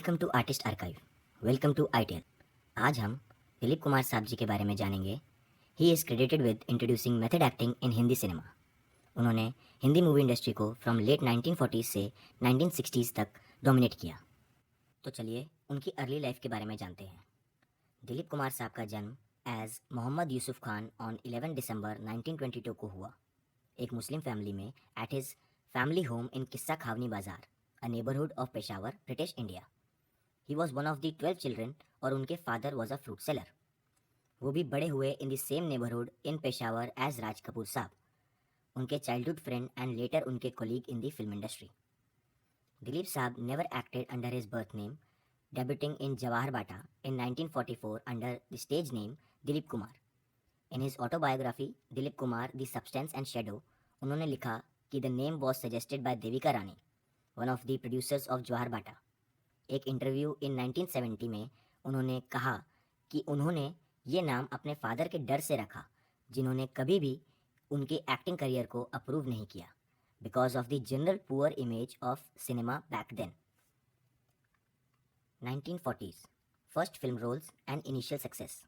Welcome to artist archive. Welcome to itel. आज हम दिलीप कुमार साहब जी के बारे में जानेंगे। He is credited with introducing method acting in Hindi cinema. उन्होंने हिंदी मूवी इंडस्ट्री को फ्रॉम लेट 1940s से 1960s तक डोमिनेट किया। तो चलिए उनकी अर्ली लाइफ के बारे में जानते हैं। दिलीप कुमार साहब का जन्म as Mohammed Yusuf Khan on 11 December 1922 को हुआ, एक मुस्लिम फैमिली में at his family home in Qissa Khwani Bazaar, a neighbourhood of Peshawar, British India. He was one of the 12 children और उनके father was a fruit seller. वो भी बड़े हुए in the same neighbourhood in Peshawar as Raj Kapoor sahab, उनके चाइल्डहुड फ्रेंड एंड लेटर उनके colleague in the film industry. Dilip साहब never acted under his birth name, debuting in Jawahar Bata in 1944 under the stage name Dilip Kumar. In his autobiography Dilip Kumar, The Substance and Shadow, उन्होंने लिखा कि the name was suggested by Devika Rani, one of the producers of Jawahar Bata. एक interview in 1970 में उन्होंने कहा कि उन्होंने ये नाम अपने फादर के डर से रखा, जिन्होंने कभी भी उनके एक्टिंग करियर को अप्रूव नहीं किया, because of the general poor image of cinema back then. 1940s first film roles and initial success.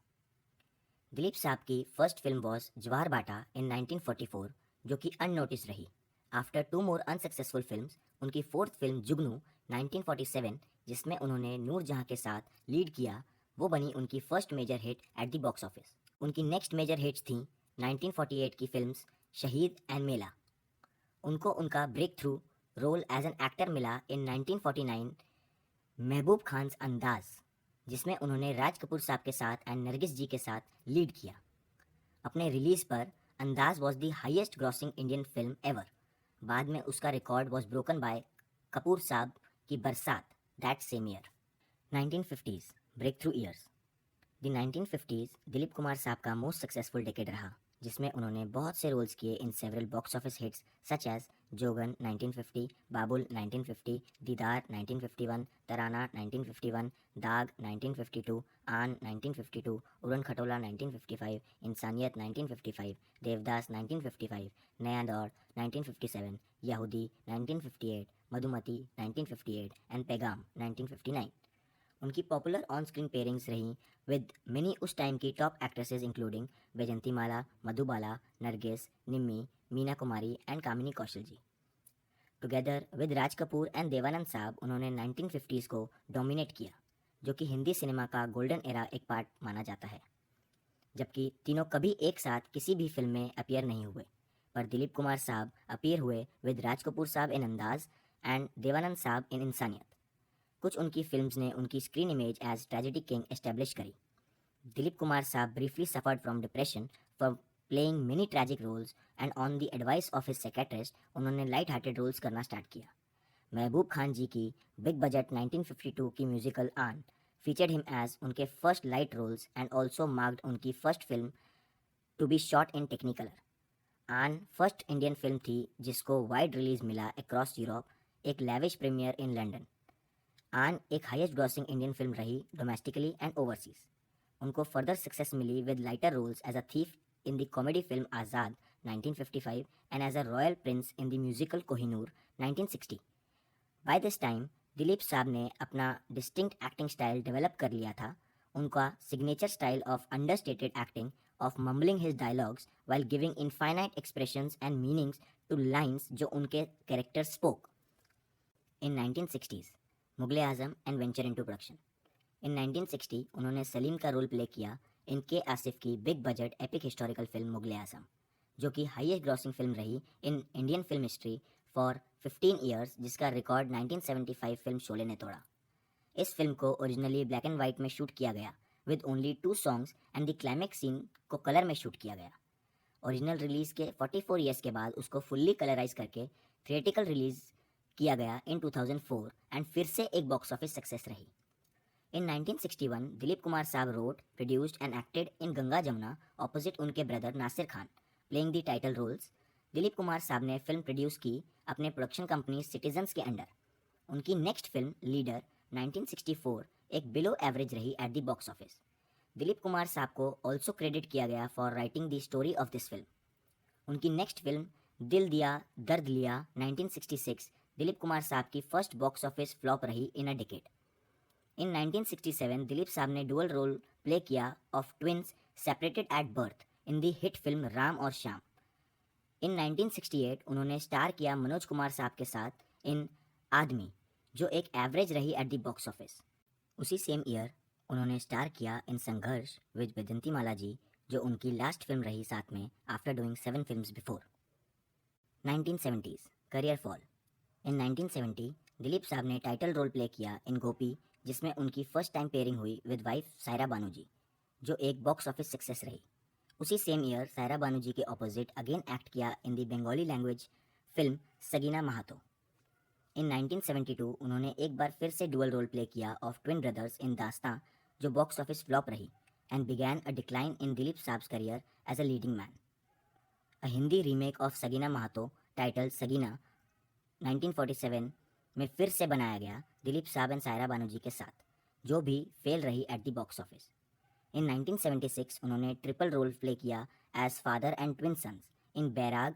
Dilip साहब की first film was Jwar Bhata in 1944, जो कि अननोटिस रही। आफ्टर 2 मोर अनसक्सेसफुल फिल्म्स, उनकी फोर्थ फिल्म जुगनू 1947, जिसमें उन्होंने नूरजहां के साथ लीड किया, वो बनी उनकी first major hit at the box office. उनकी नेक्स्ट मेजर हिट्स थी 1948 की फिल्म्स शहीद एंड मेला। उनको उनका breakthrough role as an actor मिला इन 1949 महबूब खान्स अंदाज, जिसमें उन्होंने राज कपूर साहब के साथ एंड नरगिस जी के साथ लीड किया। अपने रिलीज पर Andaz was the highest grossing Indian film ever. बाद में उसका record was broken by Kapoor साहब की Barsaat that same year. 1950s breakthrough years. The 1950s Dilip Kumar साहब का मोस्ट सक्सेसफुल डेकेड रहा, जिसमें उन्होंने बहुत से रोल्स किए in several box office hits such as Jogan 1950, Babul 1950, Deedar 1951, तराना 1951, दाग 1952, आन 1952, उड़न खटोला 1955, इंसानियत 1955, देवदास 1955, नया दौर 1957, यहूदी 1958, मधुमती 1958 एंड पैगाम 1959। उनकी पॉपुलर ऑन स्क्रीन पेयरिंग्स रहीं विद मेनी उस टाइम की top actresses including Vyjayanthi Mala, Madhubala, Nargis, Nimmi, Meena Kumari and Kamini Kaushal ji. Together with Raj Kapoor and Dev Anand साहब उन्होंने 1950s को डोमिनेट किया, जो कि हिंदी सिनेमा का गोल्डन एरा एक पार्ट माना जाता है। जबकि तीनों कभी एक साथ किसी भी फिल्म में अपीयर नहीं हुए, पर दिलीप कुमार साहब अपीयर हुए विद राज कपूर साहब इन अंदाज एंड देवानंद साहब इन इंसानियत। कुछ उनकी फिल्म्स ने उनकी screen image as tragedy king establish करी। दिलीप कुमार साहब briefly suffered from depression for playing many tragic roles and on the advice of his psychiatrist उन्होंने लाइट हार्टेड रोल्स करना स्टार्ट किया। महबूब खान जी की बिग बजट 1952 की musical Aan featured him as उनके first light roles and also marked उनकी first film to be shot in Technicolor. Aan first Indian film थी जिसको wide release मिला अक्रॉस यूरोप, एक lavish premiere in London. Aan एक हाईएस्ट ग्रॉसिंग इंडियन फिल्म रही domestically and overseas. उनको further success मिली with lighter roles as a thief in the comedy film Azaad 1955 and as a royal prince in the musical Kohinoor 1960। By this time Dilip साहब ने अपना distinct acting style develop कर लिया था। उनका signature style of understated acting, of mumbling his dialogues while giving infinite expressions and meanings to lines जो उनके character spoke. In 1960s Mughal-e Azam and venture into production. In 1960 उन्होंने सलीम का रोल प्ले किया इन के आसिफ की big budget epic historical film Mughal-e Azam, जो कि highest grossing film रही in Indian film history for 15 years, जिसका रिकॉर्ड 1975 फिल्म शोले ने तोड़ा। इस फिल्म को ओरिजिनली ब्लैक एंड वाइट में शूट किया गया with only 2 songs and the climax scene को कलर में शूट किया गया। ओरिजिनल रिलीज के 44 ईयर्स के बाद उसको फुल्ली कलराइज करके थिएटिकल रिलीज किया गया इन 2004 एंड फिर से एक बॉक्स ऑफिस सक्सेस रही। इन 1961 Dilip Kumar sahab wrote, produced and acted in Ganga Jamuna opposite उनके brother Nasir Khan, playing the title roles. Dilip Kumar sahab ने फिल्म प्रोड्यूस की अपने प्रोडक्शन कंपनी सिटीजन्स के अंडर। उनकी नेक्स्ट फिल्म लीडर 1964 एक बिलो एवरेज रही at the box office. Dilip Kumar sahab को ऑल्सो क्रेडिट किया गया for writing the story of this film. उनकी नेक्स्ट फिल्म दिल दिया दर्द लिया 1966 दिलीप कुमार साहब की फर्स्ट बॉक्स ऑफिस फ्लॉप रही इन अ डिकेड। इन 1967 दिलीप साहब ने डुअल रोल प्ले किया of twins separated at birth in the hit film Ram और श्याम। इन 1968 उन्होंने स्टार किया मनोज कुमार साहब के साथ इन आदमी, जो एक एवरेज रही एट द बॉक्स ऑफिस। उसी सेम ईयर उन्होंने स्टार किया इन संघर्ष विद बैजंतीमाला जी, जो उनकी लास्ट फिल्म रही साथ में after doing 7 films before. 1970s career fall. In 1970 Dilip साहब ने टाइटल रोल प्ले किया इन गोपी, जिसमें उनकी फर्स्ट टाइम पेयरिंग हुई विद वाइफ सायरा बानू जी, जो एक बॉक्स ऑफिस सक्सेस रही। उसी सेम ईयर सायरा बानू जी के ऑपोजिट अगेन एक्ट किया in the Bengali language film Sagina Mahato. In 1972 उन्होंने एक बार फिर से डुअल रोल प्ले किया of twin brothers in Dastaan, जो बॉक्स ऑफिस फ्लॉप रही and began a decline in Dilip साहब्स career as a leading man. A Hindi remake of Sagina Mahato title Sagina 1947 में फिर से बनाया गया दिलीप साहब एंड सायरा बानू जी के साथ, जो भी फेल रही at the box office. In 1976 उन्होंने ट्रिपल रोल प्ले किया as father and twin sons in Bairaag.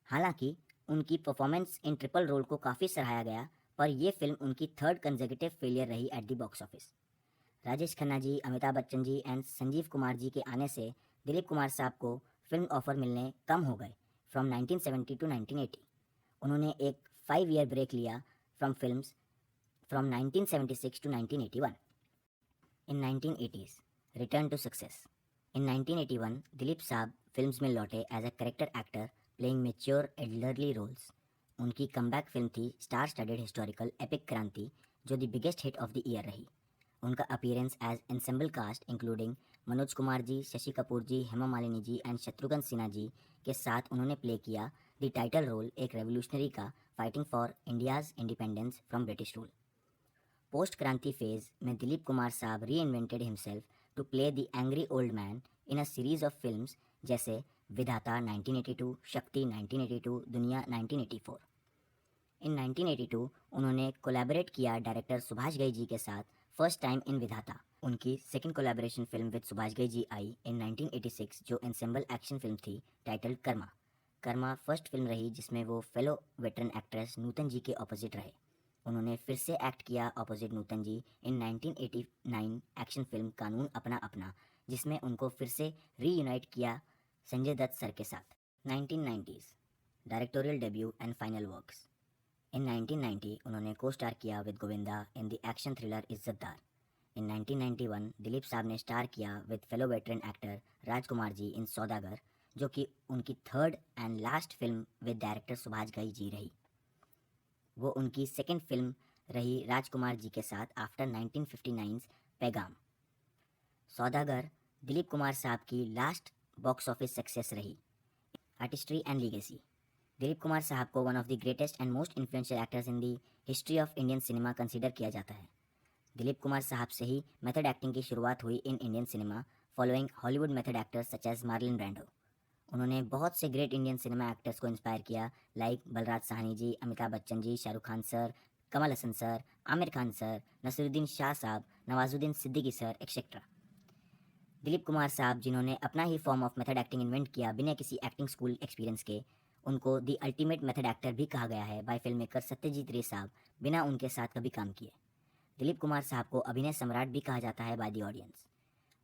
हालांकि उनकी परफॉर्मेंस इन ट्रिपल रोल को काफ़ी सराहा गया, पर यह फिल्म उनकी थर्ड कंसेक्यूटिव फेलियर रही at the box office. Rajesh Khanna ji, Amitabh Bachchan ji and Sanjeev Kumar ji के आने से दिलीप कुमार साहब को फिल्म ऑफर मिलने कम हो गए फ्रॉम 1970 टू 1980। उन्होंने एक 5 ईयर ब्रेक लिया from films from 1976 to 1981। In 1980s return to success. In 1981 Dilip sahab films में लौटे as a character actor playing mature elderly roles. उनकी कमबैक फिल्म थी star studded historical epic Kranti, जो the biggest hit of the year रही। उनका appearance as ensemble cast including Manoj Kumar ji, Shashi Kapoor ji, Hema Malini ji and Shatrughan Sinha ji के साथ उन्होंने प्ले किया द टाइटल रोल एक रेवोल्यूशनरी का fighting for India's independence from British rule. Post Kranti phase में दिलीप कुमार साहब reinvented himself to play the angry old man in a series of films जैसे विधाता 1982, शक्ति 1982, दुनिया 1984। इन 1982 उन्होंने कोलैबोरेट किया डायरेक्टर सुभाष घई जी के साथ फर्स्ट टाइम इन विधाता। उनकी second collaboration film with Subhash Ghai ji आई इन 1986, जो एंसेम्बल एक्शन फिल्म थी titled Karma. Karma first film रही जिसमें वो fellow veteran actress Nutan ji के ऑपोजिट रहे। उन्होंने फिर से एक्ट किया opposite Nutan ji in 1989 action film Kanoon Apna अपना, जिसमें उनको फिर से रीयूनाइट किया संजय दत्त सर के साथ। 1990s directorial debut and final works. In 1990 उन्होंने को स्टार किया with Govinda in the action thriller Izzatdaar. In 1991 Dilip साहब ने स्टार किया with fellow veteran actor Rajkumar ji in Saudagar, जो कि उनकी third and last film with director Subhash Ghai ji रही। वो उनकी सेकंड फिल्म रही राजकुमार जी के साथ आफ्टर 1959's पैगाम। सौदागर दिलीप कुमार साहब की लास्ट बॉक्स ऑफिस सक्सेस रही। Artistry and legacy. Dilip Kumar sahab को one of the greatest and most influential actors in the history of Indian cinema consider किया जाता है। दिलीप कुमार साहब से ही मेथड एक्टिंग की शुरुआत हुई in Indian cinema following Hollywood method actors such as Marlon Brando. उन्होंने बहुत से ग्रेट इंडियन सिनेमा एक्टर्स को इंस्पायर किया like Balraj Sahni ji, Amitabh Bachchan ji, Shahrukh Khan sir, Kamal Hasan sir, Aamir Khan sir, Naseeruddin Shah Sahab, Nawazuddin Siddiqui sir etcetera. Dilip Kumar Sahab जिन्होंने अपना ही form of method acting invent किया बिना किसी एक्टिंग स्कूल एक्सपीरियंस के, उनको द अल्टीमेट मेथड एक्टर भी कहा गया है बाय फिल्म मेकर सत्यजीत रे साहब, बिना उनके साथ कभी काम किए। दिलीप कुमार साहब को अभिनय सम्राट भी कहा जाता है बाय द ऑडियंस।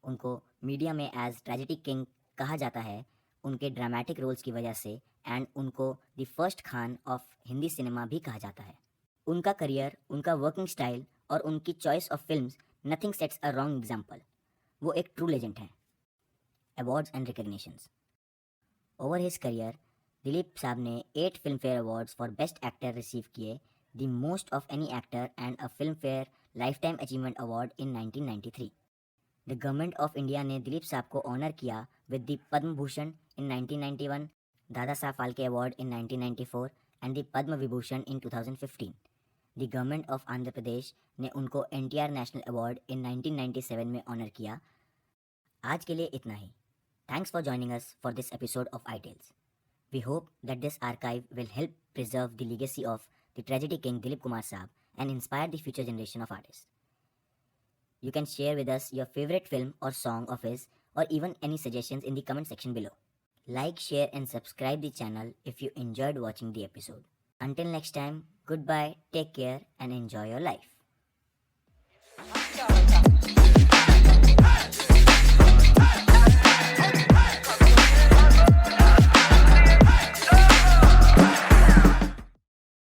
उनको मीडिया में एज ट्रेजेडी किंग कहा जाता है उनके ड्रामेटिक रोल्स की वजह से, एंड उनको the first Khan of Hindi cinema भी कहा जाता है। उनका करियर, उनका वर्किंग स्टाइल और उनकी choice of films nothing sets a wrong example. वो एक ट्रू लेजेंड है। Awards and recognitions. Over his career Dilip साहब ने 8 Filmfare awards for best actor receive किए, the most of any actor, and a Filmfare lifetime achievement award in 1993। The government of India ने दिलीप साहब को honour किया with the Padma Bhushan in 1991, Dadasaheb Phalke award in 1994 and the Padma Vibhushan in 2015। The government of Andhra Pradesh ने उनको NTR national award in 1997 में honour किया। आज के लिए इतना ही। Thanks for joining us for this episode of I tales. We hope that this archive will help preserve the legacy of the tragedy king Dilip Kumar Sahab and inspire the future generation of artists. You can share with us your favorite film or song of his, or even any suggestions in the comment section below. Like, share and subscribe the channel if you enjoyed watching the episode. Until next time, goodbye, take care and enjoy your life.